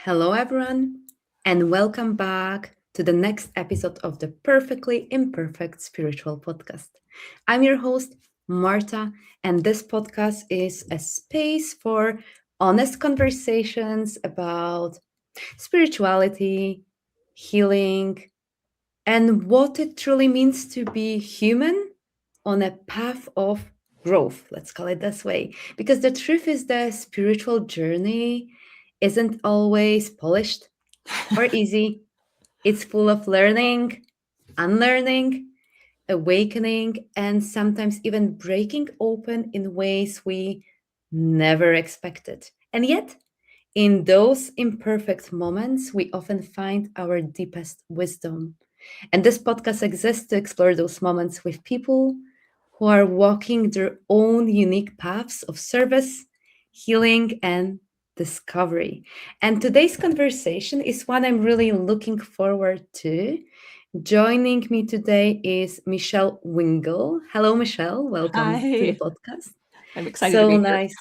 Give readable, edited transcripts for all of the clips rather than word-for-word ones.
Hello, everyone, and welcome back to the next episode of the Perfectly Imperfect Spiritual Podcast. I'm your host, Marta, and this podcast is a space for honest conversations about spirituality, healing, and what it truly means to be human on a path of growth. Let's call it this way. Because the truth is, the spiritual journey isn't always polished or easy. It's full of learning, unlearning, awakening, and sometimes even breaking open in ways we never expected. And yet, in those imperfect moments, we often find our deepest wisdom. And this podcast exists to explore those moments with people who are walking their own unique paths of service, healing, and discovery. And today's conversation is one I'm really looking forward to. Joining me today is Mechelle Wingle. Hello, Mechelle. Welcome to the Hi, podcast. I'm excited to So be here. nice.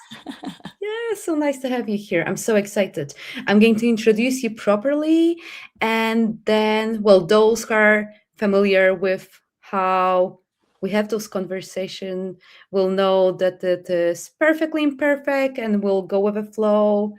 Yeah, so nice to have you here. I'm so excited. I'm going to introduce you properly, and then, well, those who are familiar with how we have those conversations will know that it is perfectly imperfect and will go with the flow.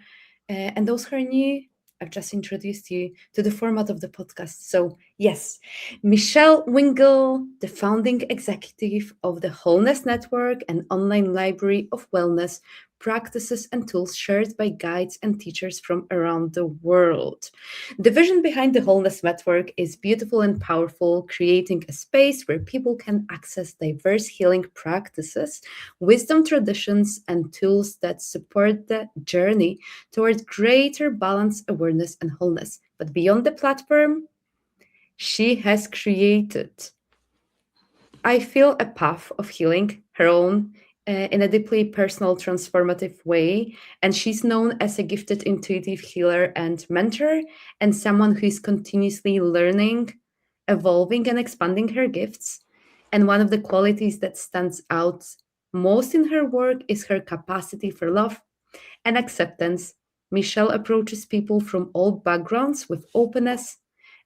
And those who are new, I've just introduced you to the format of the podcast. So, yes, Mechelle Wingle, the founding executive of the Wholeness Network, an online library of wellness practices and tools shared by guides and teachers from around the world. The vision behind the Wholeness Network is beautiful and powerful, creating a space where people can access diverse healing practices, wisdom traditions, and tools that support the journey towards greater balance, awareness, and wholeness. But beyond the platform, she has created, I feel, a path of healing, her own, in a deeply personal, transformative way. And she's known as a gifted intuitive healer and mentor, and someone who is continuously learning, evolving, and expanding her gifts. And one of the qualities that stands out most in her work is her capacity for love and acceptance. Mechelle approaches people from all backgrounds with openness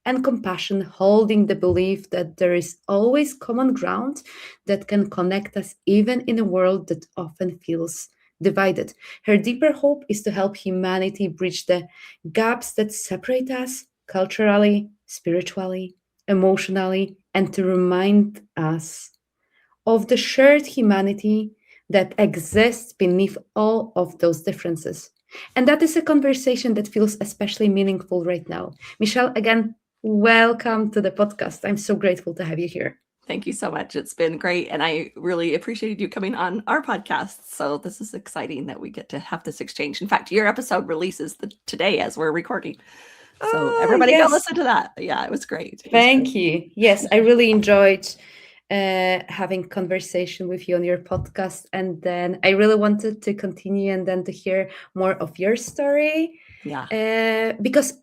and compassion, holding the belief that there is always common ground that can connect us even in a world that often feels divided. Her deeper hope is to help humanity bridge the gaps that separate us culturally, spiritually, emotionally, and to remind us of the shared humanity that exists beneath all of those differences. And that is a conversation that feels especially meaningful right now. Mechelle, again, welcome to the podcast. I'm so grateful to have you here. Thank you so much. It's been great. And I really appreciated you coming on our podcast. So this is exciting that we get to have this exchange. In fact, your episode releases today as we're recording. So Ah, everybody go yes. listen to that. Yeah, it was great. It was great. Thank you. Yes, I really enjoyed having conversation with you on your podcast, and then I really wanted to continue and then to hear more of your story, Yeah. because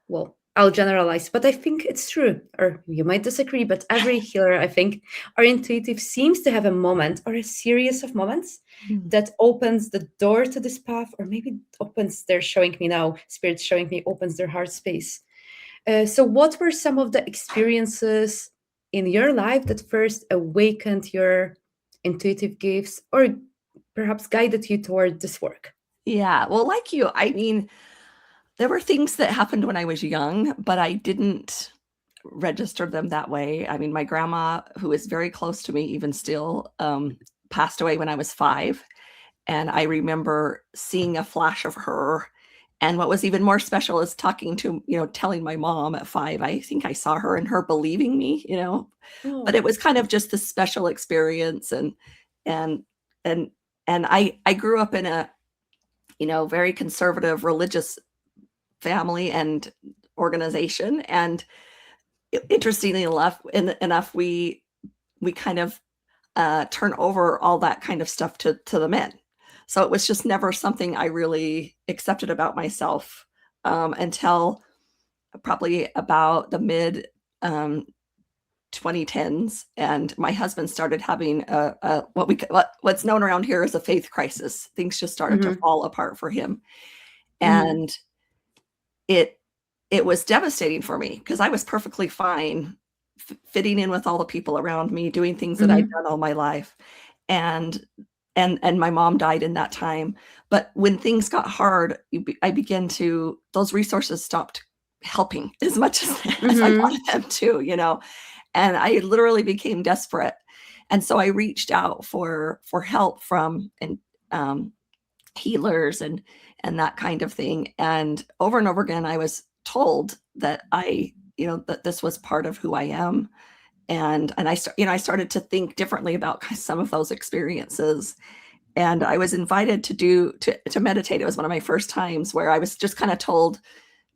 well, I'll generalize, but I think it's true, or you might disagree, but every healer, I think, or intuitive seems to have a moment or a series of moments Mm. that opens the door to this path, or maybe opens, they're showing me now, spirit's showing me, opens their heart space. So, what were some of the experiences in your life that first awakened your intuitive gifts or perhaps guided you toward this work? Yeah. Well, like you, I mean, there were things that happened when I was young, but I didn't register them that way. I mean, my grandma, who is very close to me even still, passed away when I was 5. And I remember seeing a flash of her. And what was even more special is talking to, telling my mom at 5, I think I saw her and her believing me. But Oh, it was kind of just this special experience. And, and, and I grew up in a, very conservative religious family and organization. And interestingly enough, we kind of turn over all that kind of stuff to the men. So it was just never something I really accepted about myself until probably about the mid 2010s, and my husband started having what's known around here as a faith crisis. Things just started to hmm fall apart for him, hmm and it was devastating for me because I was perfectly fine fitting in with all the people around me, doing things that I'd Mhm. done all my life. And my mom died in that time. But when things got hard, I began to those resources stopped helping as much as I Mhm. wanted them to, and I literally became desperate. And so I reached out for help from um, healers and that kind of thing. And over again, I was told that that this was part of who I am. And I started to think differently about some of those experiences. And I was invited to meditate. It was one of my first times where I was just kind of told,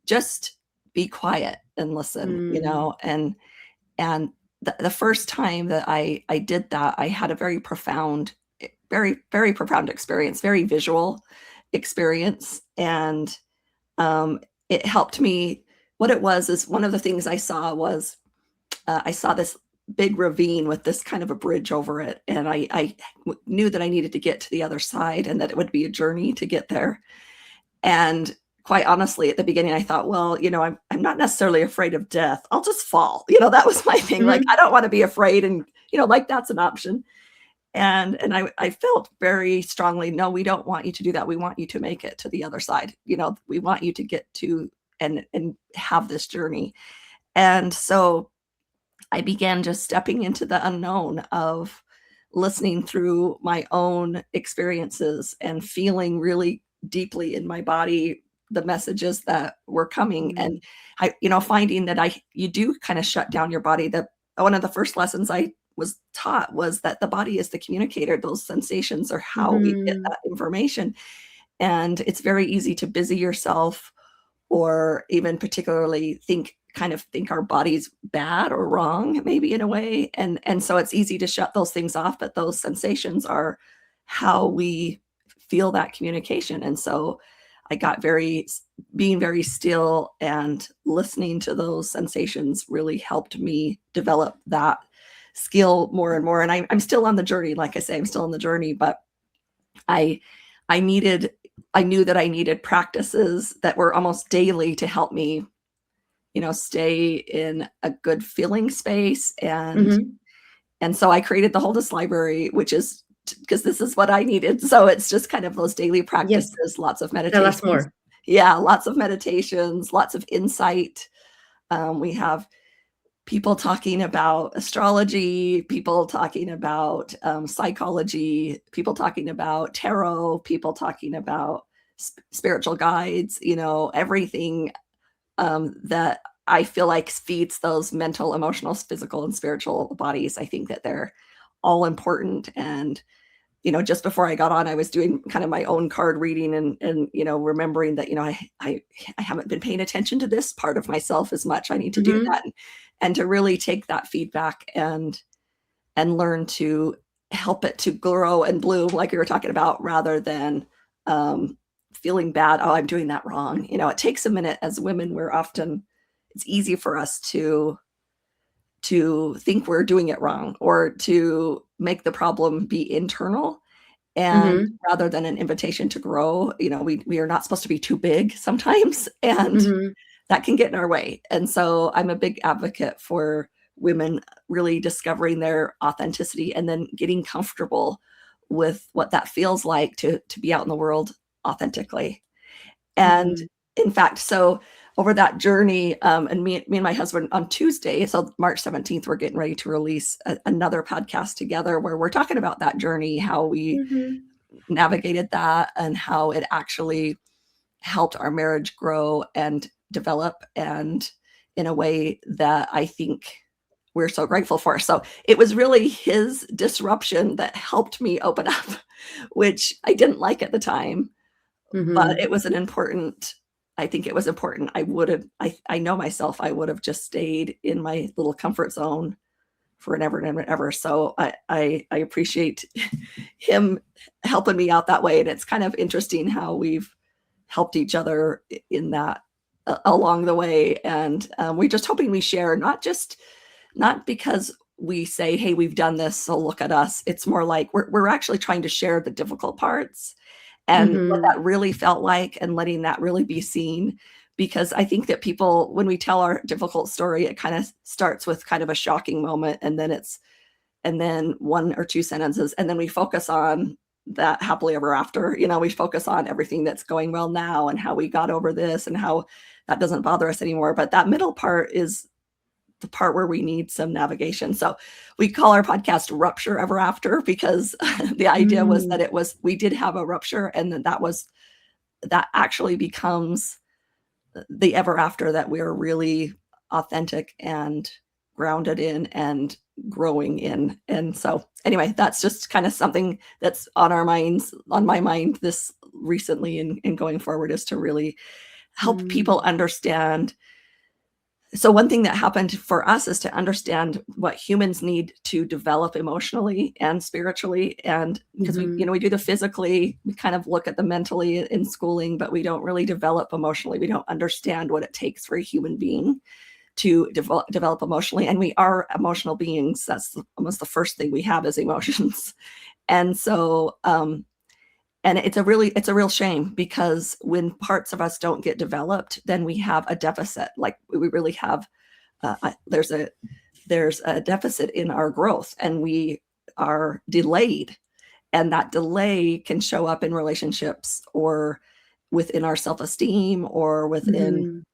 just be quiet and listen, Mm. and the first time that I did that, I had a very, very profound experience, very visual experience. And it helped me. What it was is one of the things I saw was I saw this big ravine with this kind of a bridge over it. And I knew that I needed to get to the other side and that it would be a journey to get there. And quite honestly, at the beginning, I thought, well, I'm not necessarily afraid of death. I'll just fall. That was my thing. Like, I Mhm. don't want to be afraid. And, like that's an option. And I felt very strongly, no, we don't want you to do that. We want you to make it to the other side. We want you to get to and have this journey. And so I began just stepping into the unknown of listening through my own experiences and feeling really deeply in my body the messages that were coming. And Mm. finding that you do kind of shut down your body. That one of the first lessons I was taught was that the body is the communicator. Those sensations are how we get Mhm. that information. And it's very easy to busy yourself or even particularly think our body's bad or wrong, maybe in a way. And so it's easy to shut those things off, but those sensations are how we feel that communication. And so I got being very still and listening to those sensations really helped me develop that skill more and more. And I'm still on the journey. Like I say, I'm still on the journey, but I I needed I knew that I needed practices that were almost daily to help me, stay in a good feeling space. Mhm. And so I created the Wholeness Library, which is because this is what I needed. So it's just kind of those daily Yes. practices, lots of Tell us meditations. more. Yeah, lots of meditations, lots of insight. We have people talking about astrology, people talking about psychology, people talking about tarot, people talking about spiritual guides, everything that I feel like feeds those mental, emotional, physical, and spiritual bodies. I think that they're all important. And just before I got on, I was doing kind of my own card reading and remembering that I haven't been paying attention to this part of myself as much. I need to do Mhm. that and to really take that feedback and learn to help it to grow and bloom, like we were talking about, rather than um, feeling bad. Oh, I'm doing that wrong. It takes a minute. As women, it's easy for us to think we're doing it wrong or to make the problem be internal and Mhm. rather than an invitation to grow. We are not supposed to be too big sometimes, and Mhm. that can get in our way. And so I'm a big advocate for women really discovering their authenticity and then getting comfortable with what that feels like to be out in the world authentically. And Mhm. in fact, so over that journey, and me and my husband on Tuesday, so March 17th, we're getting ready to release another podcast together where we're talking about that journey, how we Mhm. navigated that, and how it actually helped our marriage grow and develop, and in a way that I think we're so grateful for. So it was really his disruption that helped me open up, which I didn't like at the time, but Mhm. it was an important. I think it was important. I would have. I know myself. I would have just stayed in my little comfort zone for an ever and ever and ever. So I appreciate him helping me out that way, and it's kind of interesting how we've helped each other in that along the way. And we're just hoping we share, not because we say, hey, we've done this, so look at us. It's more like we're actually trying to share the difficult parts and what Mhm. that really felt like and letting that really be seen. because I think that people, when we tell our difficult story, it kind of starts with kind of a shocking moment, and then one or two sentences, and then we focus on that happily ever after. We focus on everything that's going well now and how we got over this and how that doesn't bother us anymore. But that middle part is the part where we need some navigation. So we call our podcast Rupture Ever After, because the idea was that we did have a rupture, and then that actually becomes the ever after that we're really authentic and grounded in and growing in. And so anyway, that's just kind of something that's on my mind this recently and going forward, is to really help people understand. So one thing that happened for us is to understand what humans need to develop emotionally and spiritually. And because we do the physically, we kind of look at the mentally in schooling, but we don't really develop emotionally. We don't understand what it takes for a human being to develop emotionally. And we are emotional beings. That's almost the first thing we have is emotions. And so, and it's a real shame, because when parts of us don't get developed, then we have a deficit. Like we really have, there's a deficit in our growth, and we are delayed. And that delay can show up in relationships, or within our self-esteem, or within,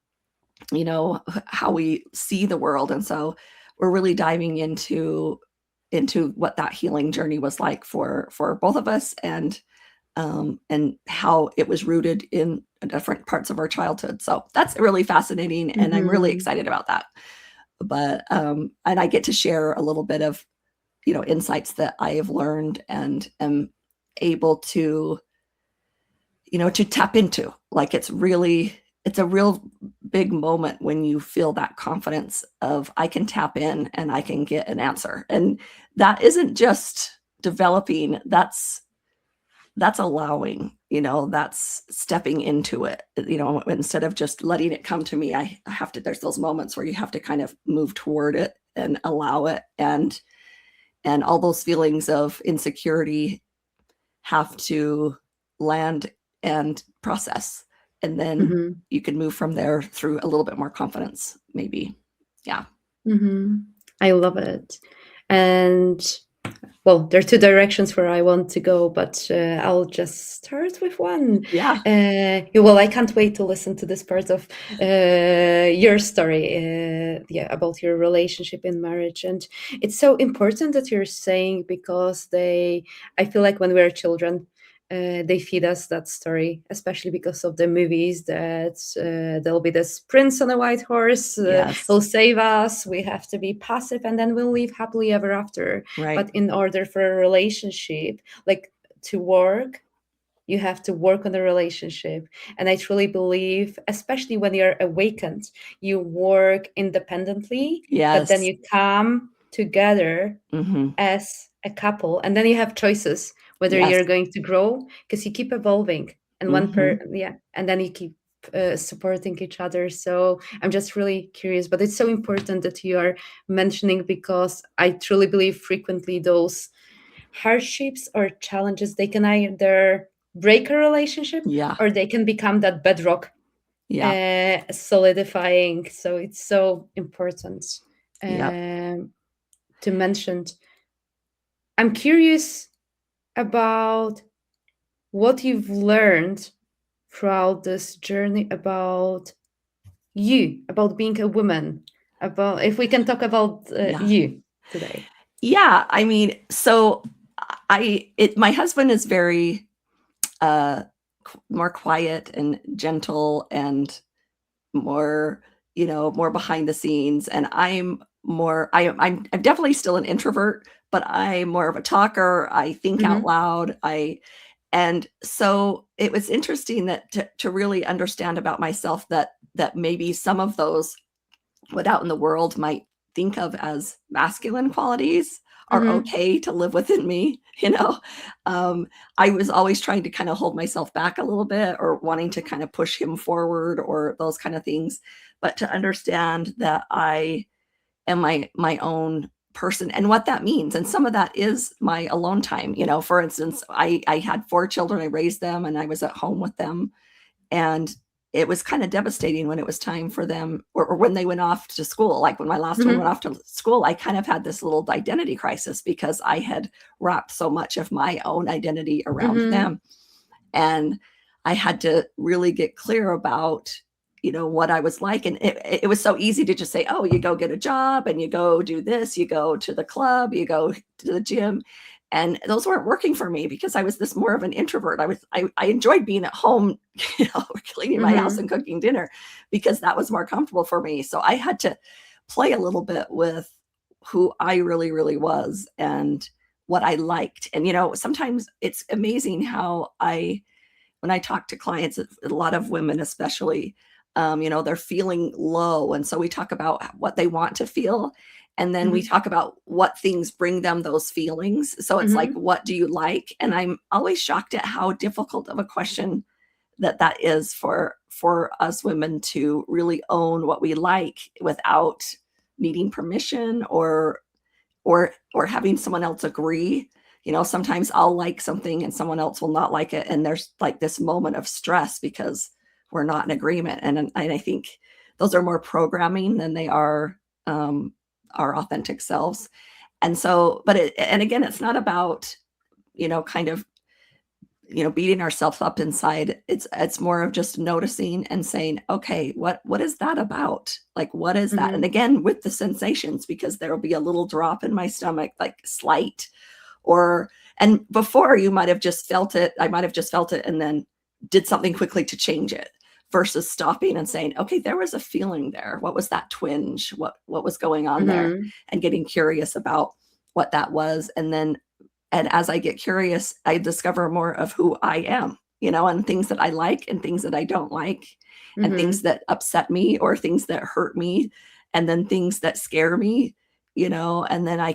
how we see the world. And so we're really diving into what that healing journey was like for both of us, and how it was rooted in different parts of our childhood. So that's really fascinating, and I'm really excited about that. But and I get to share a little bit of insights that I have learned and am able to to tap into. Like it's a real big moment when you feel that confidence of, I can tap in and I can get an answer. And that isn't just developing, that's allowing, that's stepping into it, instead of just letting it come to me. I have to, there's those moments where you have to kind of move toward it and allow it. And all those feelings of insecurity have to land and process. And then you can move from there through a little bit more confidence, maybe. Yeah. I love it. And well, there are two directions where I want to go, but I'll just start with one. Yeah. Well, I can't wait to listen to this part of your story, about your relationship in marriage. And it's so important that you're saying, because I feel like when we're children, they feed us that story, especially because of the movies, that there'll be this prince on a white horse, Yes. who'll save us. We have to be passive, and then we'll live happily ever after. Right. But in order for a relationship, like, to work, you have to work on the relationship. And I truly believe, especially when you're awakened, you work independently, but then Yes. you come together as a couple, and then you have choices whether Yes. you're going to grow, because you keep evolving, and and then you keep supporting each other. So I'm just really curious, but it's so important that you are mentioning, because I truly believe frequently those hardships or challenges, they can either break a relationship, Yeah. or they can become that bedrock, Yeah. solidifying. So it's so important Yep. to mention. I'm curious about what you've learned throughout this journey about you, about being a woman, about, if we can talk about you today. Yeah. I mean, so my husband is very more quiet and gentle, and more, more behind the scenes. And I'm definitely still an introvert, but I'm more of a talker. I think out loud. And so it was interesting that to really understand about myself that maybe some of those, what out in the world might think of as masculine qualities, are okay to live within me. I was always trying to kind of hold myself back a little bit, or wanting to kind of push him forward, or those kind of things. But to understand that I am my own person, and what that means. And some of that is my alone time. For instance, I had 4 children, I raised them, and I was at home with them. And it was kind of devastating when it was time for them, or when they went off to school. Like when my last one went off to school, I kind of had this little identity crisis because I had wrapped so much of my own identity around them. And I had to really get clear about, what I was like. And it was so easy to just say, oh, you go get a job and you go do this, you go to the club, you go to the gym. And those weren't working for me because I was this more of an introvert. I enjoyed being at home, cleaning my house and cooking dinner because that was more comfortable for me. So I had to play a little bit with who I really, really was and what I liked. And, sometimes it's amazing how when I talk to clients, a lot of women especially, they're feeling low. And so we talk about what they want to feel. And then we talk about what things bring them those feelings. So it's like, what do you like? And I'm always shocked at how difficult of a question that is for us women to really own what we like without needing permission or having someone else agree. Sometimes I'll like something and someone else will not like it. And there's like this moment of stress because we're not in agreement. And I think those are more programming than they are our authentic selves. And so, and again, it's not about, kind of, beating ourselves up inside. It's more of just noticing and saying, okay, what is that about? Like, what is that? And again, with the sensations, because there'll be a little drop in my stomach, like slight, and before you might have just felt it. I might have just felt it and then did something quickly to change it, versus stopping and saying, okay, there was a feeling there. What was that twinge? What was going on there? And getting curious about what that was. And as I get curious, I discover more of who I am, and things that I like and things that I don't like, and things that upset me or things that hurt me, and then things that scare me, and then I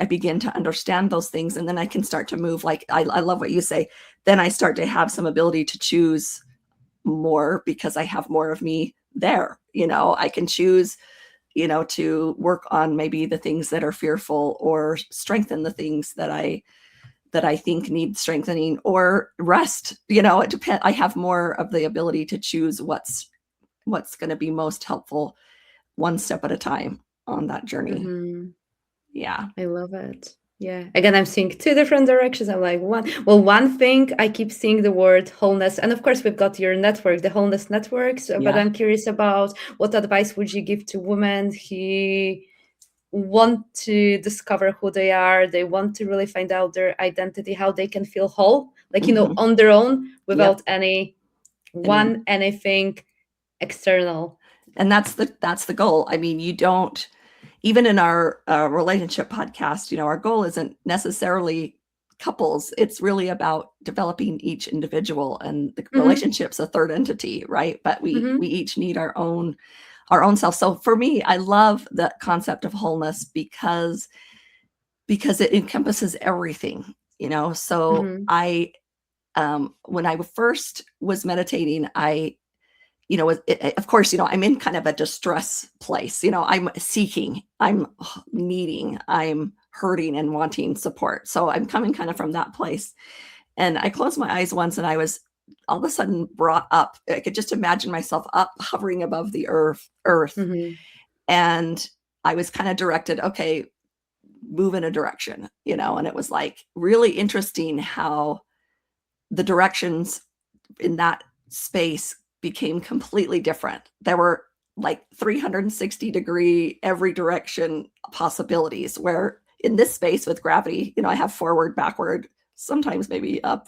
begin to understand those things. And then I can start to move. Like, I love what you say. Then I start to have some ability to choose more because I have more of me there. I can choose, to work on maybe the things that are fearful, or strengthen the things that I think need strengthening, or rest. It depends. I have more of the ability to choose what's going to be most helpful, one step at a time on that journey. Yeah. I love it. Yeah. Again, I'm seeing two different directions. I'm like, one thing, I keep seeing the word wholeness. And of course, we've got your network, the Wholeness Network. But I'm curious about what advice would you give to women who want to discover who they are? They want to really find out their identity, how they can feel whole, like, on their own, without anything external. And that's the goal. I mean, you don't, even in our relationship podcast, our goal isn't necessarily couples. It's really about developing each individual, and the relationship's a third entity, right? But we each need our own self. So for me, I love the concept of wholeness because it encompasses everything, So I, when I first was meditating, of course, I'm in kind of a distress place. I'm seeking, I'm needing, I'm hurting and wanting support. So I'm coming kind of from that place. And I closed my eyes once and I was all of a sudden brought up. I could just imagine myself up, hovering above the earth. And I was kind of directed, okay, move in a direction, and it was like really interesting how the directions in that space became completely different. There were like 360-degree every direction possibilities, where in this space with gravity, I have forward, backward, sometimes maybe up,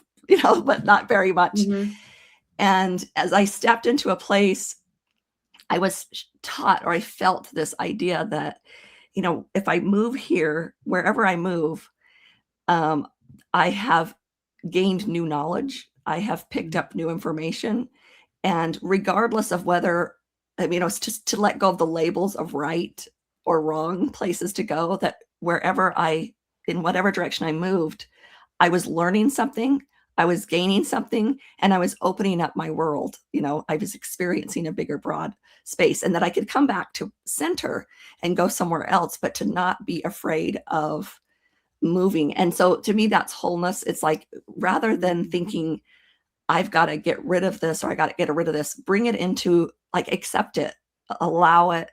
but not very much. And as I stepped into a place, I was taught, or I felt this idea that, if I move here, wherever I move, I have gained new knowledge. I have picked up new information. And regardless of whether, it's just to let go of the labels of right or wrong places to go, that in whatever direction I moved, I was learning something, I was gaining something, and I was opening up my world. I was experiencing a bigger, broad space, and that I could come back to center and go somewhere else, but to not be afraid of moving. And so to me, that's wholeness. It's like, rather than thinking I've got to get rid of this, or I got to get rid of this. Bring it into, like, accept it, allow it.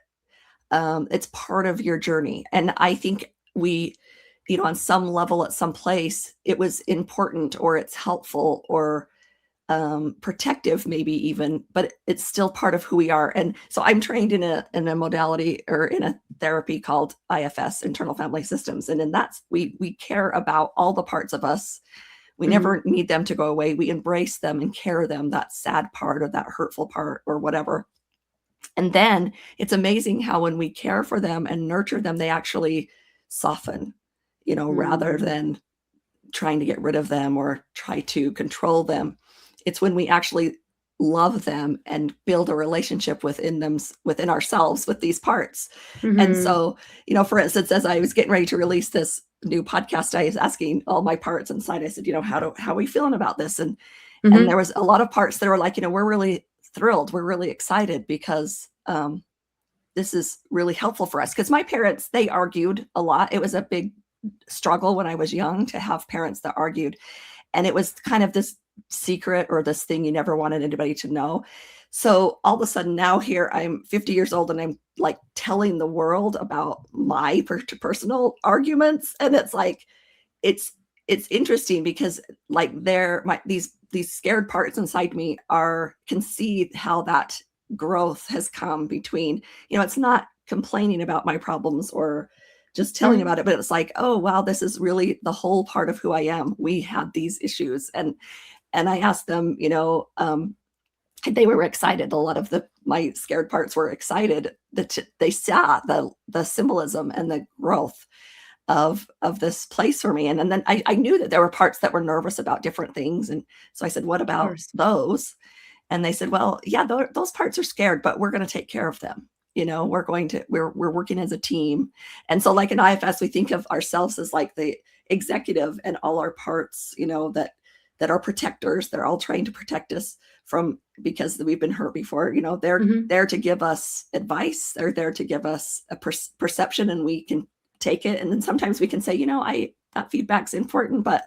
It's part of your journey. And I think we, on some level, at some place, it was important, or it's helpful, or protective, maybe even, but it's still part of who we are. And so I'm trained in a modality, or in a therapy called IFS, internal family systems. And in that, we care about all the parts of us. We never need them to go away. We embrace them and care them, that sad part, or that hurtful part, or whatever. And then it's amazing how, when we care for them and nurture them, they actually soften, rather than trying to get rid of them or try to control them. It's when we actually love them and build a relationship within ourselves, with these parts. And so, for instance, as I was getting ready to release this new podcast, I was asking all my parts inside. I said, how are we feeling about this? And there was a lot of parts that were like, we're really thrilled. We're really excited, because this is really helpful for us. Because my parents, they argued a lot. It was a big struggle when I was young to have parents that argued. And it was kind of this secret, or this thing you never wanted anybody to know. So all of a sudden now, here I'm 50 years old, and I'm like telling the world about my personal arguments. And it's like, it's interesting, because like these scared parts inside me can see how that growth has come between, it's not complaining about my problems or just telling about it, but it's like, oh wow, this is really the whole part of who I am. We had these issues. And I asked them, they were excited. A lot of my scared parts were excited that they saw the symbolism and the growth of this place for me. And then I knew that there were parts that were nervous about different things. And so I said, what about those? And they said, well, yeah, those parts are scared, but we're going to take care of them. We're working as a team. And so, like in IFS, we think of ourselves as like the executive, and all our parts, that are protectors. They're all trying to protect us because we've been hurt before. They're there to give us advice. They're there to give us a perception, and we can take it. And then sometimes we can say, that feedback's important, but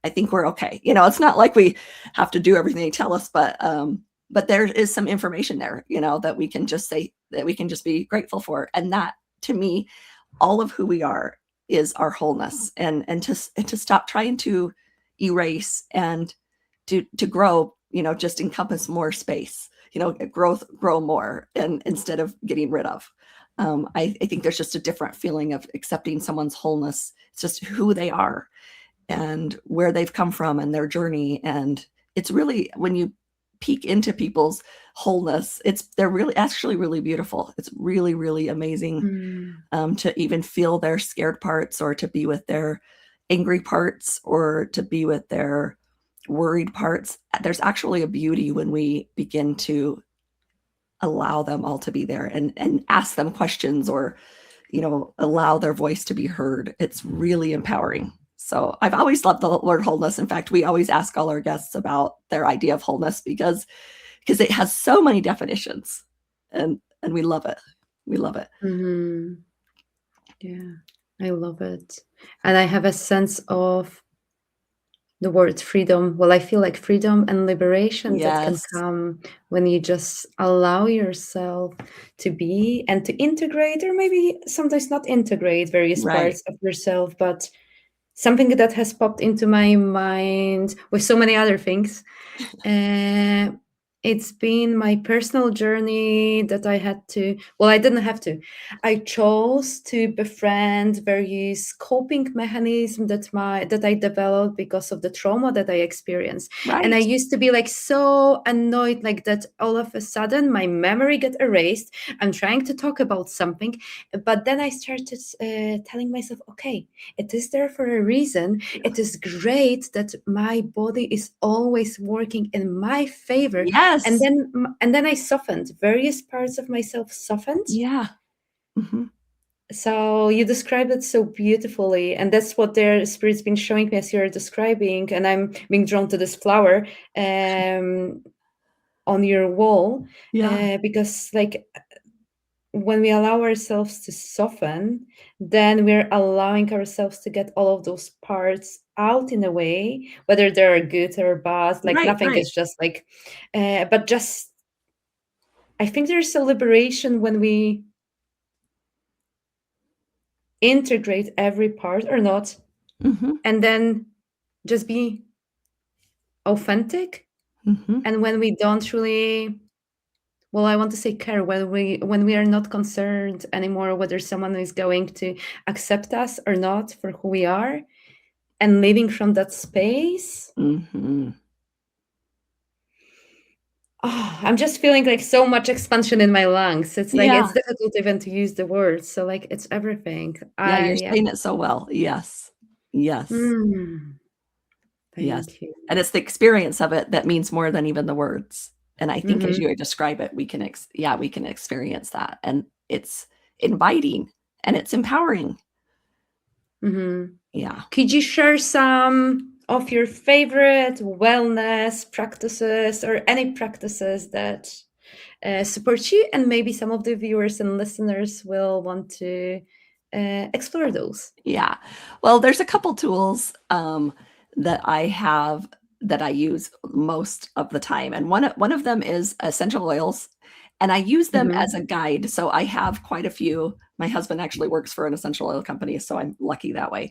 I think we're okay. It's not like we have to do everything they tell us, but there is some information there, that we can just say, that we can just be grateful for. And that, to me, all of who we are is our wholeness, and to stop trying to erase, and to grow, just encompass more space, grow more, and instead of getting rid of. I think there's just a different feeling of accepting someone's wholeness. It's just who they are and where they've come from and their journey. And it's really, when you peek into people's wholeness, they're really actually really beautiful. It's really, really amazing to even feel their scared parts, or to be with their angry parts, or to be with their worried parts. There's actually a beauty when we begin to allow them all to be there, and ask them questions, or allow their voice to be heard. It's really empowering. So I've always loved the word wholeness. In fact, we always ask all our guests about their idea of wholeness, because it has so many definitions, and we love it. We love it. Yeah, I love it. And I have a sense of the word freedom. Well, I feel like freedom and liberation that can come when you just allow yourself to be, and to integrate, or maybe sometimes not integrate, various parts of yourself. But something that has popped into my mind with so many other things, it's been my personal journey that I didn't have to. I chose to befriend various coping mechanisms that I developed because of the trauma that I experienced. And I used to be like so annoyed, like that all of a sudden my memory got erased. I'm trying to talk about something, but then I started telling myself, okay, it is there for a reason. It is great that my body is always working in my favor. And then I softened. Various parts of myself softened. So you described it so beautifully, and that's what their spirit's been showing me as you're describing. And I'm being drawn to this flower on your wall, because like when we allow ourselves to soften, then we're allowing ourselves to get all of those parts out in a way, whether they're good or bad. Like Right, nothing right. is just like, but just I think there's a liberation when we integrate every part or not, Mm-hmm. and then just be authentic. Mm-hmm. And when we don't really, well, I want to say care, when we are not concerned anymore whether someone is going to accept us or not for who we are, and living from that space. Mm-hmm. Oh, I'm just feeling like so much expansion in my lungs. It's like Yeah. it's difficult even to use the words. So like it's everything. Yeah, I you're yeah. saying it so well. Yes. Yes. Mm, Yes. thank you. And it's the experience of it that means more than even the words. And I think as Mm-hmm. you describe it, we can we can experience that. And it's inviting and it's empowering. Mm-hmm. Yeah. Could you share some of your favorite wellness practices or any practices that support you, and maybe some of the viewers and listeners will want to explore those? Yeah. Well, there's a couple tools that I have that I use most of the time. And one of them is essential oils. And I use them Mm-hmm. as a guide. So I have quite a few. My husband actually works for an essential oil company, so I'm lucky that way.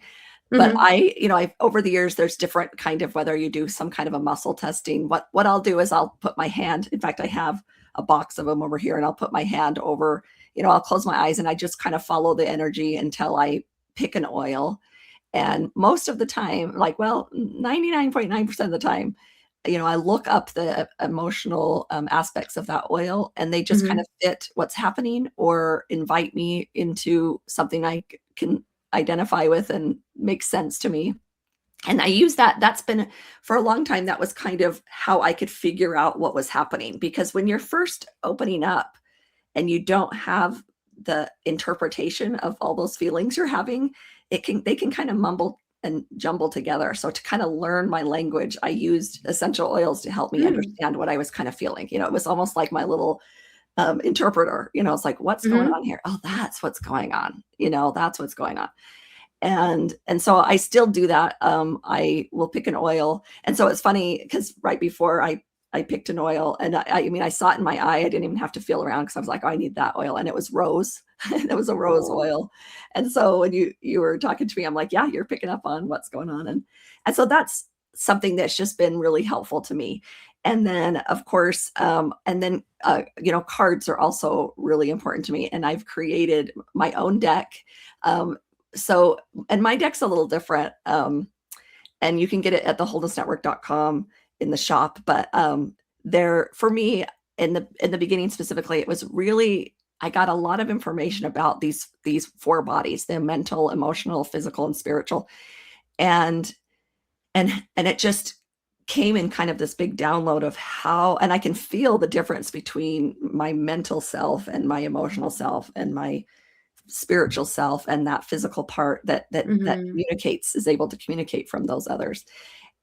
But Mm-hmm. I over the years, there's different kind of whether you do some kind of a muscle testing. What I'll do is I'll put my hand. In fact, I have a box of them over here, and I'll put my hand over. I'll close my eyes and I just kind of follow the energy until I pick an oil. And most of the time, like, well, 99.9% of the time, I look up the emotional aspects of that oil and they just kind Mm-hmm. of fit what's happening or invite me into something I can identify with and makes sense to me. And I use that. That's been for a long time. That was kind of how I could figure out what was happening. Because when you're first opening up, and you don't have the interpretation of all those feelings you're having, they can kind of mumble and jumble together. So to kind of learn my language, I used essential oils to help me Mm-hmm. understand what I was kind of feeling. It was almost like my little interpreter. It's like, what's going Mm-hmm. on here? Oh, that's what's going on. That's what's going on. And so I still do that. I will pick an oil, and so it's funny because right before I picked an oil, and I mean I saw it in my eye. I didn't even have to feel around because I was like, oh, I need that oil, and it was rose. It was a rose Oh. oil, and so when you were talking to me, I'm like, yeah, you're picking up on what's going on, and so that's something that's just been really helpful to me. And then of course, cards are also really important to me, and I've created my own deck. So and my deck's a little different, and you can get it at thewholenessnetwork.com in the shop, but there for me in the beginning specifically, it was really I got a lot of information about these four bodies, the mental, emotional, physical, and spiritual. And and and it just came in kind of this big download of how, and I can feel the difference between my mental self and my emotional self and my spiritual self, and that physical part that Mm-hmm. communicates is able to communicate from those others.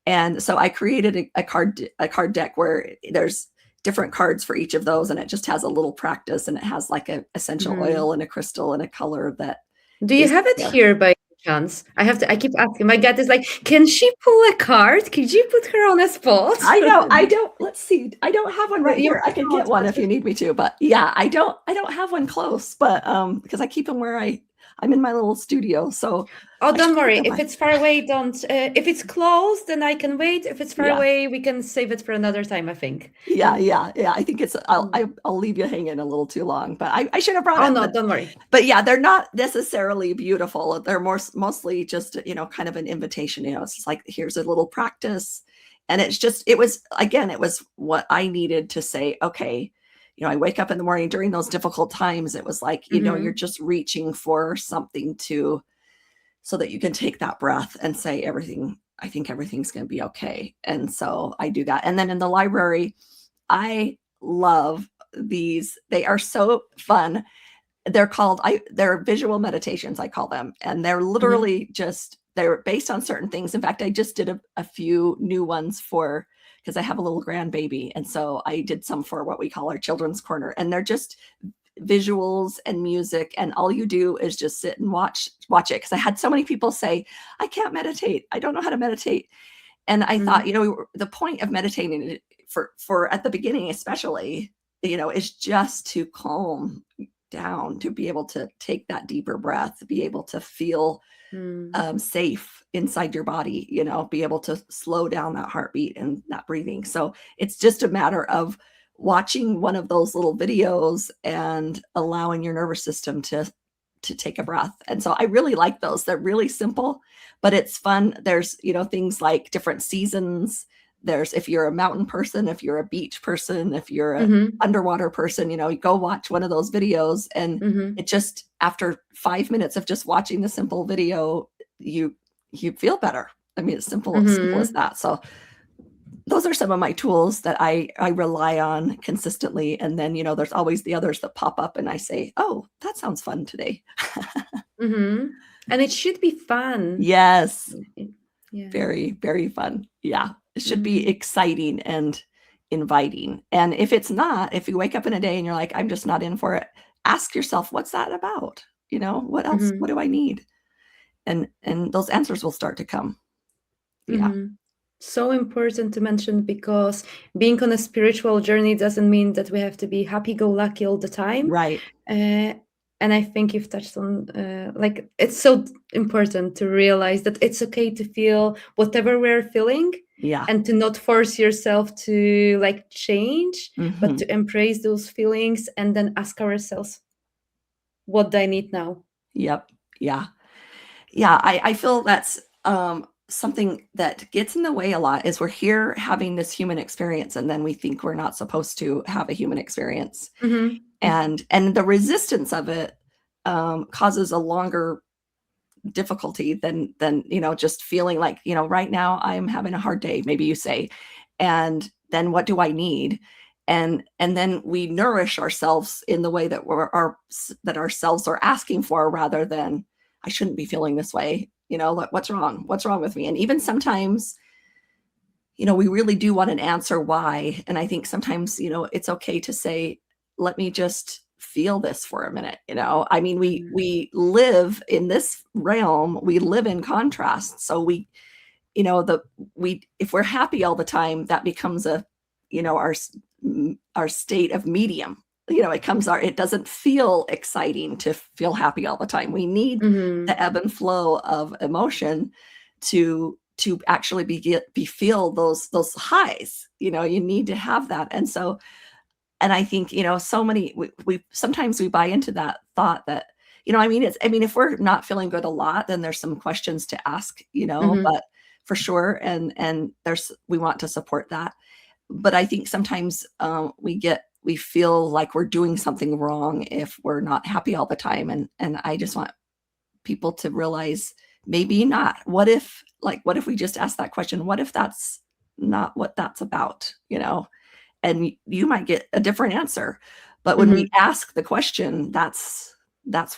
And so I created a card deck where there's different cards for each of those, and it just has a little practice, and it has like a essential Mm-hmm. oil and a crystal and a color that Do you is have it there. here by chance? I keep asking. My gut is like, can she pull a card? Could you put her on a spot? I know. I don't. Let's see. I don't have one right You here. I might can not, get one but if you need me to. But yeah, I don't have one close. But because I keep them where I'm in my little studio, so oh, I don't should put worry. them If by. it's far away, don't. If it's close, then I can wait. If it's far Yeah, away, we can save it for another time, I think. yeah. I think it's. I'll leave you hanging a little too long. But I should have brought Oh it. no, don't worry. But yeah, they're not necessarily beautiful. They're mostly just kind of an invitation. It's just like here's a little practice, and it was again it was what I needed to say. Okay, I wake up in the morning during those difficult times. It was like you're Mm-hmm. just reaching for something to so that you can take that breath and say everything. I think everything's going to be okay. And so I do that. And then in the library, I love these. They are so fun. They're visual meditations, I call them, and they're Mm-hmm. literally just they're based on certain things. In fact, I just did a few new ones for because I have a little grandbaby, and so I did some for what we call our children's corner, and they're just visuals and music, and all you do is just sit and watch it. Because I had so many people say, I can't meditate, I don't know how to meditate. And I thought, the point of meditating for at the beginning especially, is just to calm down, to be able to take that deeper breath, be able to feel safe inside your body, be able to slow down that heartbeat and that breathing. So it's just a matter of watching one of those little videos and allowing your nervous system to take a breath. And so I really like those. They're really simple, but it's fun. There's, things like different seasons. There's, if you're a mountain person, if you're a beach person, if you're a underwater person, you go watch one of those videos, and it just, after 5 minutes of just watching the simple video, you feel better. I mean, it's simple as that. So those are some of my tools that I rely on consistently. And then, there's always the others that pop up and I say, oh, that sounds fun today. And it should be fun. Yes. Yeah. Very, very fun. Yeah. It should be exciting and inviting. And if it's not, if you wake up in a day and you're like, I'm just not in for it, ask yourself, what's that about? What else? What do I need? And those answers will start to come. Yeah. So important to mention, because being on a spiritual journey doesn't mean that we have to be happy-go-lucky all the time. Right. And I think you've touched on, it's so important to realize that it's okay to feel whatever we're feeling. Yeah. And to not force yourself to change, but to embrace those feelings and then ask ourselves, what do I need now? Yep. Yeah. Yeah. I feel that's something that gets in the way a lot, is we're here having this human experience, and then we think we're not supposed to have a human experience. And the resistance of it causes a longer difficulty than just feeling like, right now I'm having a hard day, maybe you say, and then what do I need? And then we nourish ourselves in the way that that ourselves are asking for, rather than, I shouldn't be feeling this way. What's wrong with me? And even sometimes, we really do want an answer why. And I think sometimes, it's okay to say, let me just feel this for a minute. I mean, we live in this realm, we live in contrast. So if we're happy all the time, that becomes our state of medium. It doesn't feel exciting to feel happy all the time. We need the ebb and flow of emotion to actually feel those highs. You need to have that. And I think, so many, we sometimes we buy into that thought that, if we're not feeling good a lot, then there's some questions to ask, but for sure. And we want to support that. But I think sometimes we feel like we're doing something wrong if we're not happy all the time. And I just want people to realize, maybe not. What if we just ask that question? What if that's not what that's about, And you might get a different answer. But when we ask the question, that's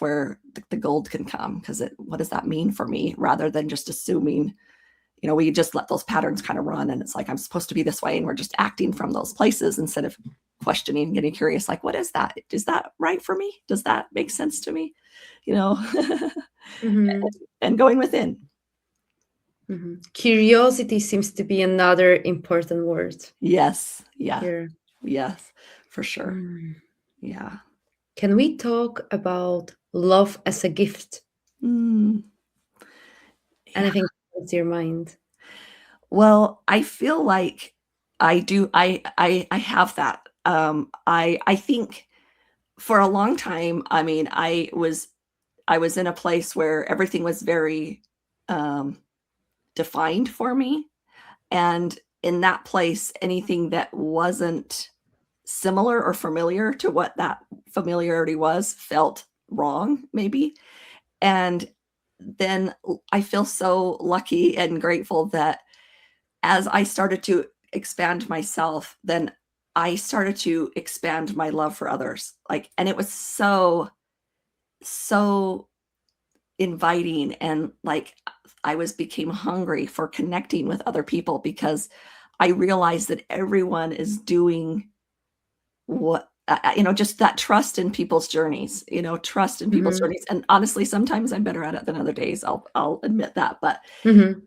where the gold can come. Because what does that mean for me? Rather than just assuming, we just let those patterns kind of run. And it's like, I'm supposed to be this way. And we're just acting from those places instead of questioning, getting curious, like, what is that? Is that right for me? Does that make sense to me? And going within. Curiosity seems to be another important word. Yes. Yeah. Here. Yes, for sure. Yeah. Can we talk about love as a gift? Anything comes to your mind? Well, I feel like I do. I have that. I think for a long time, I was in a place where everything was very defined for me. And in that place, anything that wasn't similar or familiar to what that familiarity was felt wrong, maybe. And then I feel so lucky and grateful that as I started to expand myself, then I started to expand my love for others. And it was so inviting, and I became hungry for connecting with other people, because I realized that everyone is doing what just that trust in people's journeys, trust in people's Mm-hmm. journeys. And honestly, sometimes I'm better at it than other days. I'll admit that. But Mm-hmm.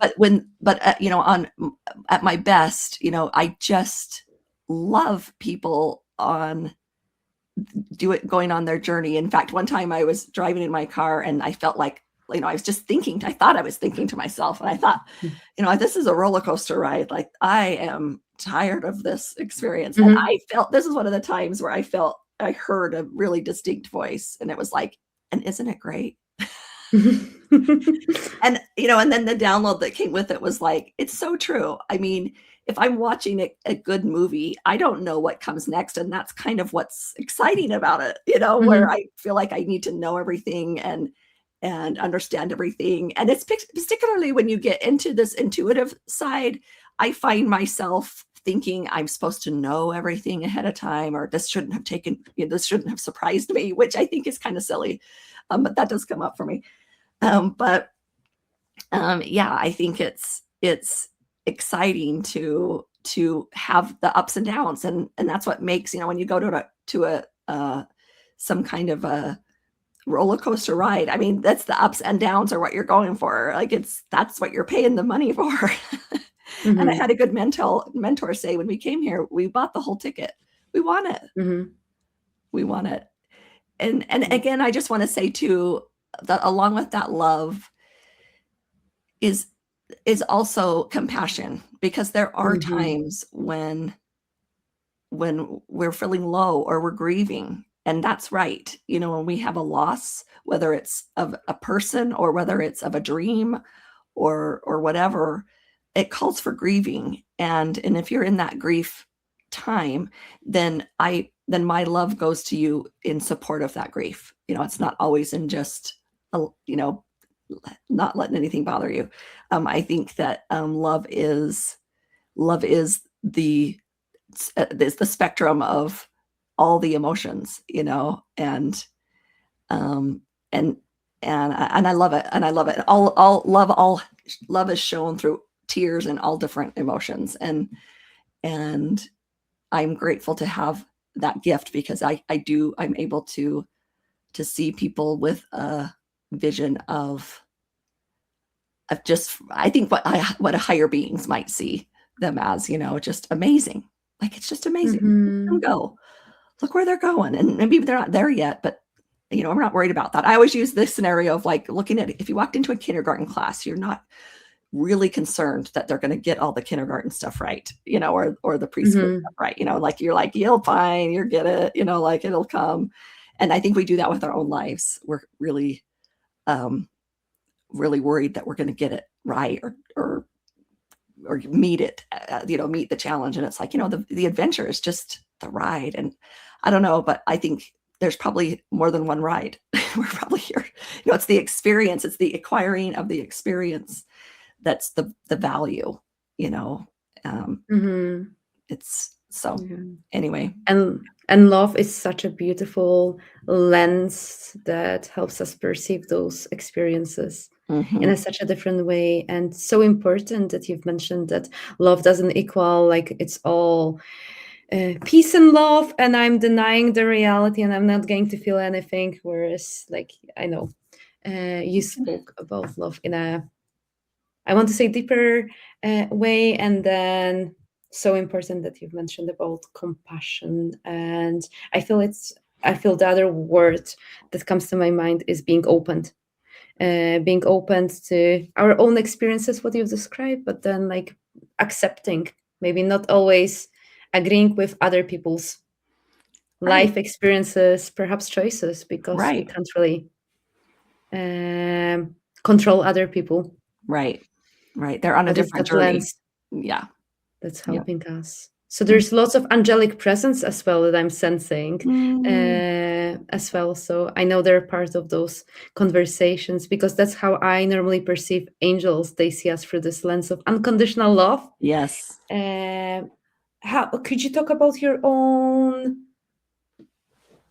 on at my best, I just love people on going on their journey. In fact, one time I was driving in my car and I felt like, I was just thinking, I thought I was thinking to myself, and I thought, this is a roller coaster ride. Like, I am tired of this experience. And Mm-hmm. I felt, this is one of the times where I heard a really distinct voice, and it was like, and isn't it great? And, and then the download that came with it was like, it's so true. I mean, if I'm watching a good movie, I don't know what comes next. And that's kind of what's exciting about it, where Mm-hmm. I feel like I need to know everything and understand everything. And it's particularly when you get into this intuitive side, I find myself thinking I'm supposed to know everything ahead of time, or this shouldn't have surprised me, which I think is kind of silly. But that does come up for me. But yeah, I think it's exciting to have the ups and downs, and that's what makes, when you go to a some kind of a roller coaster ride. I mean, that's the ups and downs are what you're going for. Like, that's what you're paying the money for. And I Mm-hmm. had a good mentor say, when we came here, we bought the whole ticket. We want it. Mm-hmm. We want it. And again, I just want to say too, that along with that love is also compassion, because there are Mm-hmm. times when we're feeling low or we're grieving, and that's right. When we have a loss, whether it's of a person or whether it's of a dream or whatever, it calls for grieving. And if you're in that grief time, then my love goes to you in support of that grief. It's not always in just not letting anything bother you. I think that love is the spectrum of all the emotions, and um, and and I love it, and I love it. All love is shown through tears and all different emotions, and I'm grateful to have that gift, because I'm able to see people with a vision of just, I think, what a higher beings might see them as, just amazing. Like, it's just amazing. Look at them Mm-hmm. go. Look where they're going. And maybe they're not there yet, but I'm not worried about that. I always use this scenario of, like, looking at, if you walked into a kindergarten class, you're not really concerned that they're going to get all the kindergarten stuff right, or the preschool Mm-hmm. stuff right. Like, you're like, you'll fine, you'll get it, like, it'll come. And I think we do that with our own lives. We're really, really worried that we're going to get it right, or meet it, meet the challenge. And it's like, the adventure is just the ride. And I don't know, but I think there's probably more than one ride. We're probably here. It's the experience. It's the acquiring of the experience. That's the value, you know. Um, Mm-hmm. it's so Yeah. anyway. And love is such a beautiful lens that helps us perceive those experiences in Mhm. such a different way. And so important that you've mentioned that love doesn't equal like it's all peace and love, and I'm denying the reality and I'm not going to feel anything. Whereas, like, I know you spoke about love in a, I want to say, deeper way, and then so important that you've mentioned about compassion. And I feel the other word that comes to my mind is being open to our own experiences, what you've described, but then, like, accepting, maybe not always agreeing with other people's Right. life experiences, perhaps choices, because we Right. can't really um, control other people. Right. Right. They're on a But it's different that journey. lens Yeah. that's Yep. helping us. So Mm. there's lots of angelic presence as well that I'm sensing Mm. as well. So I know they're part of those conversations, because that's how I normally perceive angels. They see us through this lens of unconditional love. Yes. Uh, how could you talk about your own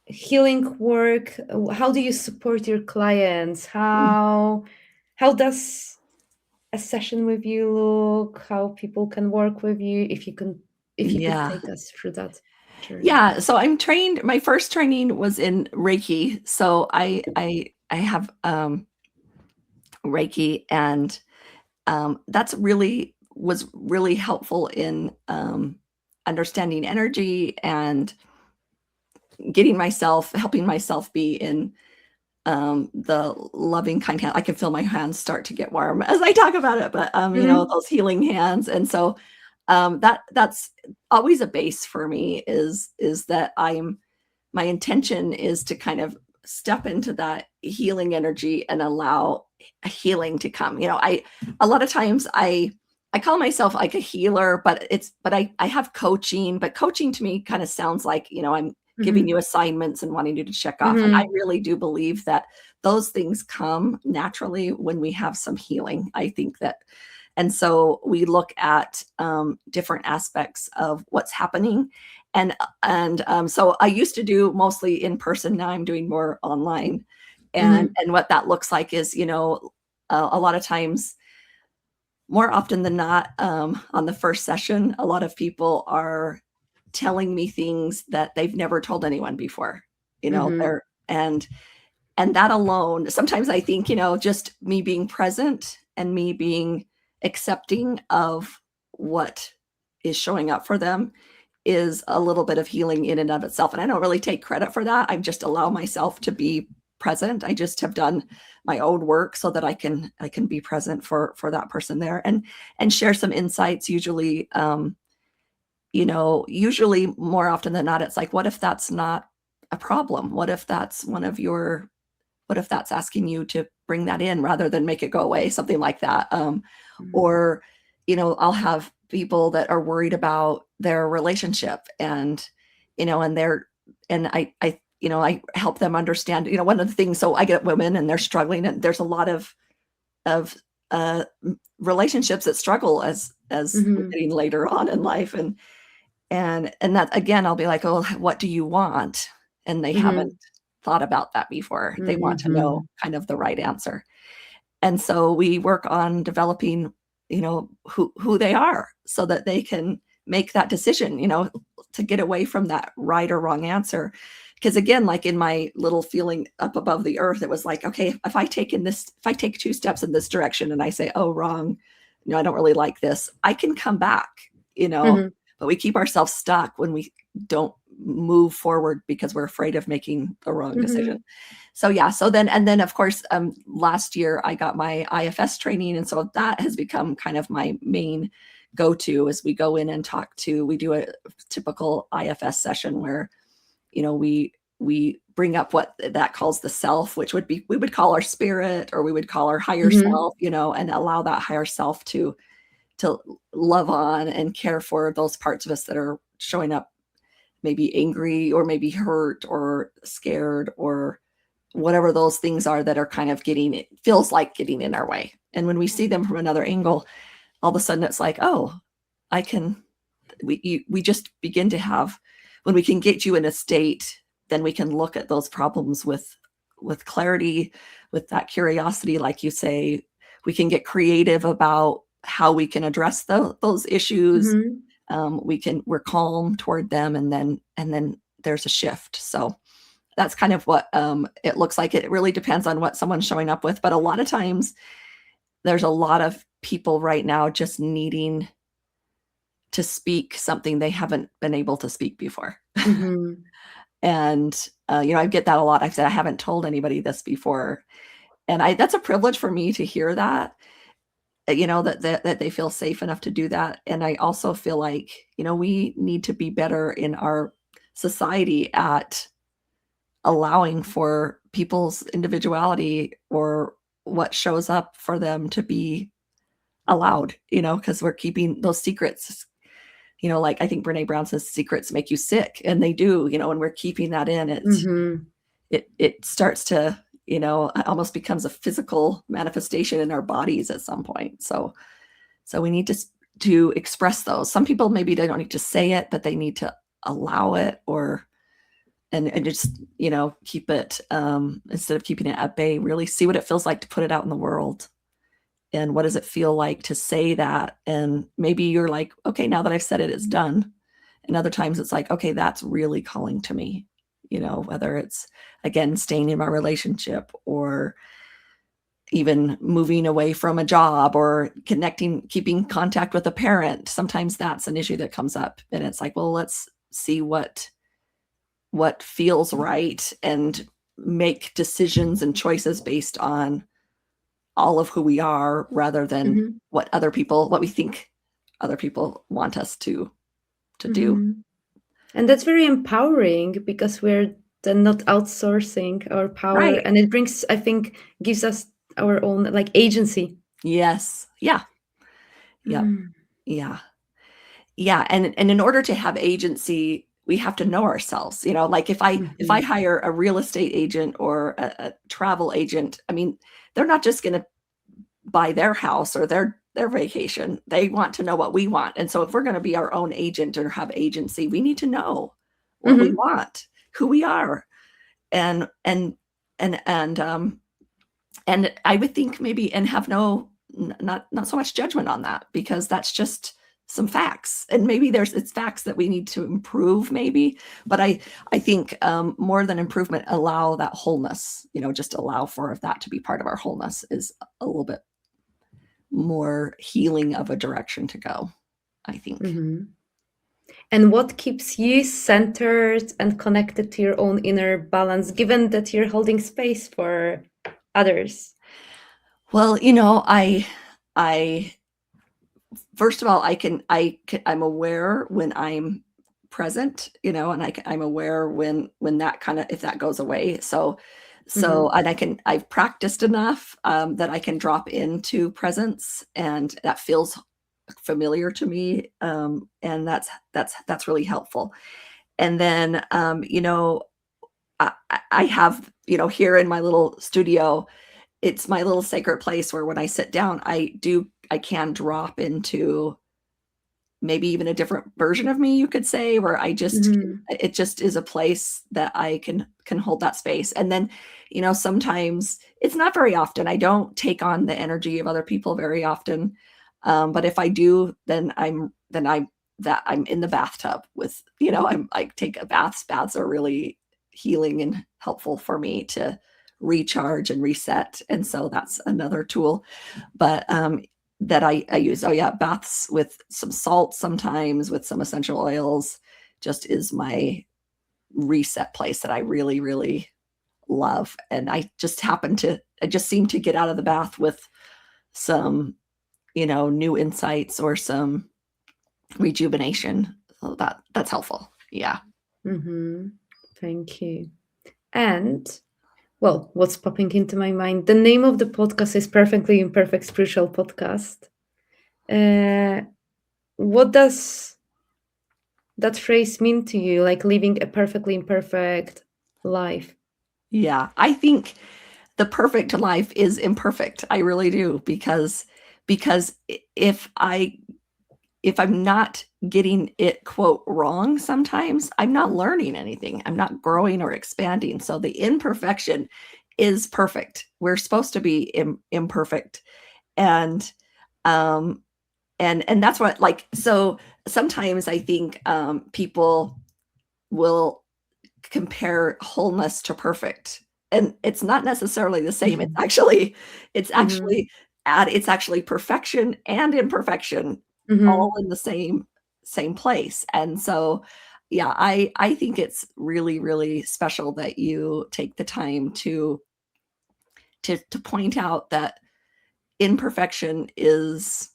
healing work? How do you support your clients? How does a session with you look? How people can work with you? If you could Yeah. take us through that. Sure. Yeah, so I'm trained. My first training was in Reiki. So I have Reiki, and that's really was really helpful in understanding energy and helping myself be in the loving kind hand. I can feel my hands start to get warm as I talk about it, but Mm-hmm. those healing hands. And so that's always a base for me, is that my intention is to kind of step into that healing energy and allow a healing to come. I a lot of times I call myself like a healer, but I have coaching, but coaching to me kind of sounds like, I'm giving Mm-hmm. you assignments and wanting you to check off. And I Mm-hmm. really do believe that those things come naturally when we have some healing. I think that, and so we look at different aspects of what's happening. So I used to do mostly in person. Now I'm doing more online. And Mm-hmm. what that looks like is, a lot of times, more often than not, on the first session, a lot of people are telling me things that they've never told anyone before. Mm-hmm. They're and that alone, sometimes I think, just me being present and me being accepting of what is showing up for them is a little bit of healing in and of itself. And I don't really take credit for that. I just allow myself to be present. I just have done my own work so that I can be present for that person there, and share some insights. Usually more often than not, it's like, what if that's not a problem? What if that's asking you to bring that in rather than make it go away, something like that. Or, I'll have people that are worried about their relationship, and they're, and I help them understand, one of the things. So I get women and they're struggling, and there's a lot of relationships that struggle as we're Mm-hmm. getting later on in life. And that, again, I'll be like, "Oh, what do you want?" And they haven't Mm-hmm. thought about that before. They want to Mm-hmm. know kind of the right answer. And so we work on developing, who they are, so that they can make that decision, to get away from that right or wrong answer. Because again, like in my little feeling up above the earth, it was like, okay, if I take 2 steps in this direction and I say, oh, wrong, I don't really like this, I can come back, you know, Mm-hmm. but we keep ourselves stuck when we don't move forward because we're afraid of making the wrong decision. Mm-hmm. So yeah, and then of course, last year I got my IFS training, and so that has become kind of my main go-to as we go in and we do a typical IFS session where, we bring up what that calls the self, which we would call our spirit, or we would call our higher Mm-hmm. self, and allow that higher self to love on and care for those parts of us that are showing up, maybe angry or maybe hurt or scared, or whatever those things are that are kind of it feels like getting in our way. And when we see them from another angle, all of a sudden it's like, oh, I can, we just begin to have, when we can get you in a state, then we can look at those problems with clarity, with that curiosity, like you say. We can get creative about how we can address those issues. Mm-hmm. We're calm toward them, and then there's a shift. So that's kind of what it looks like. It really depends on what someone's showing up with, but a lot of times there's a lot of people right now just needing to speak something they haven't been able to speak before. Mm-hmm. And I get that a lot. I've said I haven't told anybody this before, and I that's a privilege for me to hear that. That they feel safe enough to do that. And I also feel like, we need to be better in our society at allowing for people's individuality, or what shows up for them, to be allowed, because we're keeping those secrets. Like I think Brene Brown says, secrets make you sick, and they do. When we're keeping that in, Mm-hmm. it starts to, almost becomes a physical manifestation in our bodies at some point. So we need to express those. Some people, maybe they don't need to say it, but they need to allow it, or and just, keep it, instead of keeping it at bay, really see what it feels like to put it out in the world. And what does it feel like to say that? And maybe you're like, okay, now that I've said it, it's done. And other times it's like, okay, that's really calling to me, whether it's, again, staying in my relationship, or even moving away from a job, or keeping contact with a parent. Sometimes that's an issue that comes up, and it's like, well, let's see what feels right, and make decisions and choices based on all of who we are, rather than what we think other people want us to do. And that's very empowering, because we're then not outsourcing our power, Right. and it brings, I think, gives us our own like agency. Yes. Yeah. Yep. Mm. Yeah. Yeah. And in order to have agency, we have to know ourselves. Like if I hire a real estate agent or a travel agent, I mean, they're not just going to buy their house or their vacation. They want to know what we want. And so if we're going to be our own agent or have agency, we need to know what we want, who we are. And I would think maybe, and have not so much judgment on that, because that's just some facts. And maybe it's facts that we need to improve, maybe. But I think more than improvement, allow that wholeness, just allow for that to be part of our wholeness, is a little bit more healing of a direction to go, I think. And what keeps you centered and connected to your own inner balance, given that you're holding space for others? Well, I first of all, I'm aware when I'm present, and I'm aware when that kind of, if that goes away. So, and I've practiced enough that I can drop into presence, and that feels familiar to me. And that's really helpful. And then, I have, here in my little studio, it's my little sacred place where when I sit down, I can drop into maybe even a different version of me, you could say, where it just is a place that I can hold that space. And then, sometimes, it's not very often, I don't take on the energy of other people very often. But if I do, then I'm in the bathtub with, I take a bath. Baths are really healing and helpful for me to recharge and reset. And so that's another tool. But that I use. Oh yeah, baths with some salt, sometimes with some essential oils, just is my reset place that I really, really love. And I just seem to get out of the bath with some, new insights or some rejuvenation. So that's helpful. Yeah. Thank you. And well, what's popping into my mind? The name of the podcast is Perfectly Imperfect Spiritual Podcast. What does that phrase mean to you, like living a perfectly imperfect life? Yeah, I think the perfect life is imperfect. I really do, because if I'm not getting it, quote, wrong, sometimes I'm not learning anything. I'm not growing or expanding. So the imperfection is perfect. We're supposed to be imperfect. And that's what, like, so sometimes I think people will compare wholeness to perfect, and it's not necessarily the same. It's actually perfection and imperfection all in the same place. And so, yeah, I think it's really, really special that you take the time to point out that imperfection is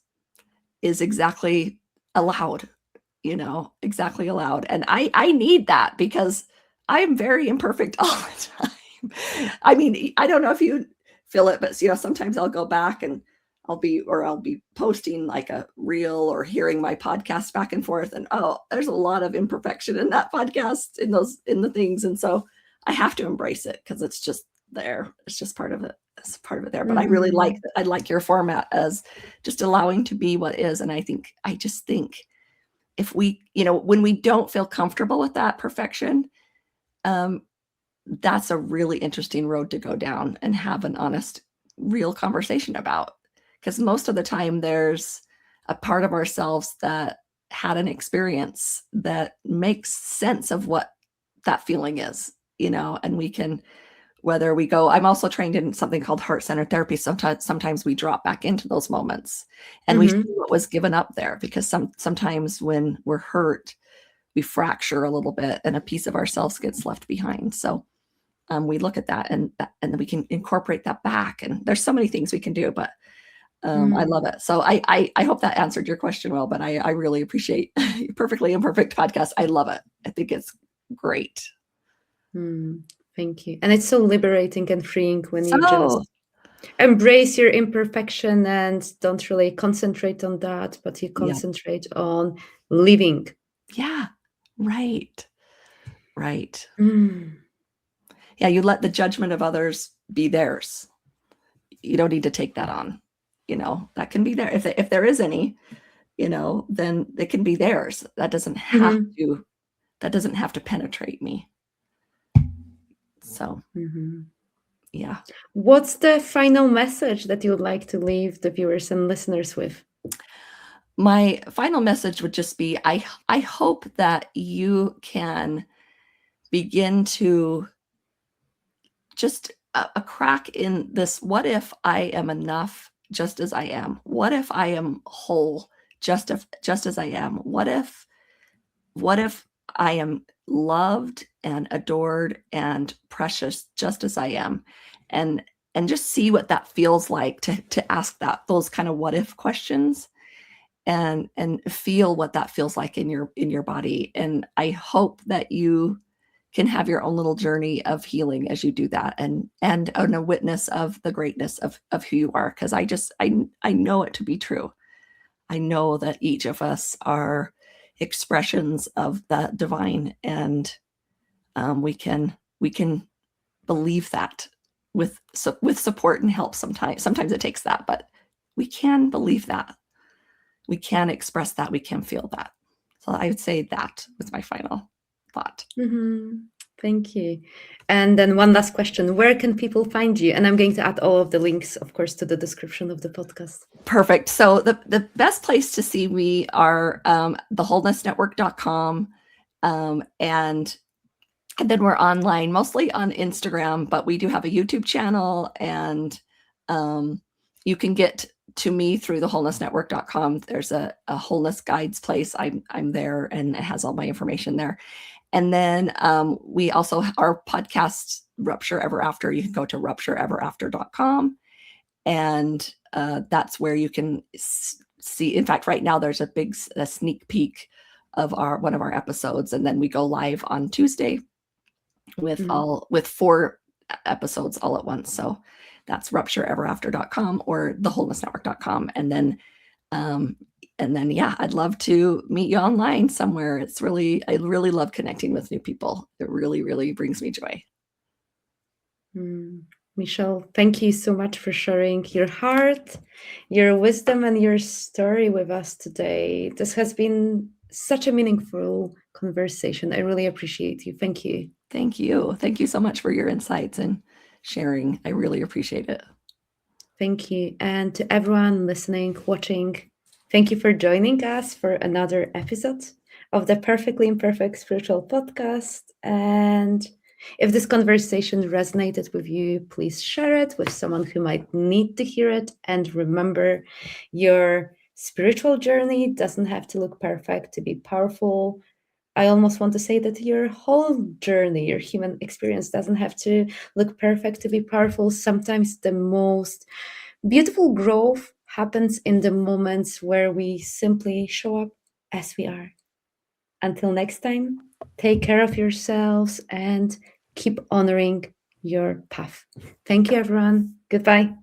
exactly allowed, exactly allowed. And I need that, because I'm very imperfect all the time. I mean, I don't know if you feel it, but sometimes I'll go back and I'll be posting like a reel or hearing my podcast back and forth, and there's a lot of imperfection in that podcast, in the things. And so I have to embrace it, because it's just there. It's just part of it. It's part of it there. But I really like your format as just allowing to be what is. And I just think if we, when we don't feel comfortable with that perfection, that's a really interesting road to go down and have an honest, real conversation about. Because most of the time there's a part of ourselves that had an experience that makes sense of what that feeling is, and we can, whether we go, I'm also trained in something called heart-centered therapy. Sometimes we drop back into those moments and we see Mm-hmm. what was given up there, because sometimes when we're hurt, we fracture a little bit and a piece of ourselves gets left behind. So we look at that, and then we can incorporate that back. And there's so many things we can do, but I love it. So I hope that answered your question well, but I really appreciate Perfectly Imperfect podcast. I love it. I think it's great. Thank you. And it's so liberating and freeing when you So just embrace your imperfection and don't really concentrate on that, but you yeah, concentrate on living. yeah, right, right. Mm. Yeah, you let the judgment of others be theirs. You don't need to take that on. That can be there. If there is any, then it can be theirs. That doesn't have Mhm. to penetrate me. So Mhm. yeah. What's the final message that you would like to leave the viewers and listeners with? My final message would just be, I hope that you can begin to just a crack in this. What if I am enough just as I am? What if I am whole just as I am? What if I am loved and adored and precious just as I am? And just see what that feels like to ask those kind of what if questions, and feel what that feels like in your body. And I hope that you can have your own little journey of healing as you do that, and a witness of the greatness of who you are, because I know it to be true. I know that each of us are expressions of the divine, and we can believe that with support and help. Sometimes it takes that, but we can believe that, we can express that, we can feel that. So I would say that was my final thought. Mhm. Thank you. And then one last question. Where can people find you? And I'm going to add all of the links, of course, to the description of the podcast. Perfect. So the best place to see me are thewholenessnetwork.com, and then we're online mostly on Instagram, but we do have a YouTube channel, and you can get to me through thewholenessnetwork.com. There's a wholeness guides place. I'm there, and it has all my information there. And then we also, our podcast, Rupture Ever After, you can go to ruptureeverafter.com. And that's where you can see. In fact, right now there's a sneak peek of one of our episodes, and then we go live on Tuesday with 4 episodes all at once. So that's ruptureeverafter.com or thewholenessnetwork.com. And then yeah, I'd love to meet you online somewhere. I really love connecting with new people. It really, really brings me joy. Mechelle, thank you so much for sharing your heart, your wisdom, and your story with us today. This has been such a meaningful conversation. I really appreciate you. Thank you. Thank you. Thank you so much for your insights and sharing. I really appreciate it. Thank you. And to everyone listening, watching, thank you for joining us for another episode of the Perfectly Imperfect Spiritual Podcast. And if this conversation resonated with you, please share it with someone who might need to hear it. And remember, your spiritual journey doesn't have to look perfect to be powerful. I almost want to say that your whole journey, your human experience doesn't have to look perfect to be powerful. Sometimes the most beautiful growth happens in the moments where we simply show up as we are. Until next time, take care of yourselves and keep honoring your path. Thank you, everyone. Goodbye.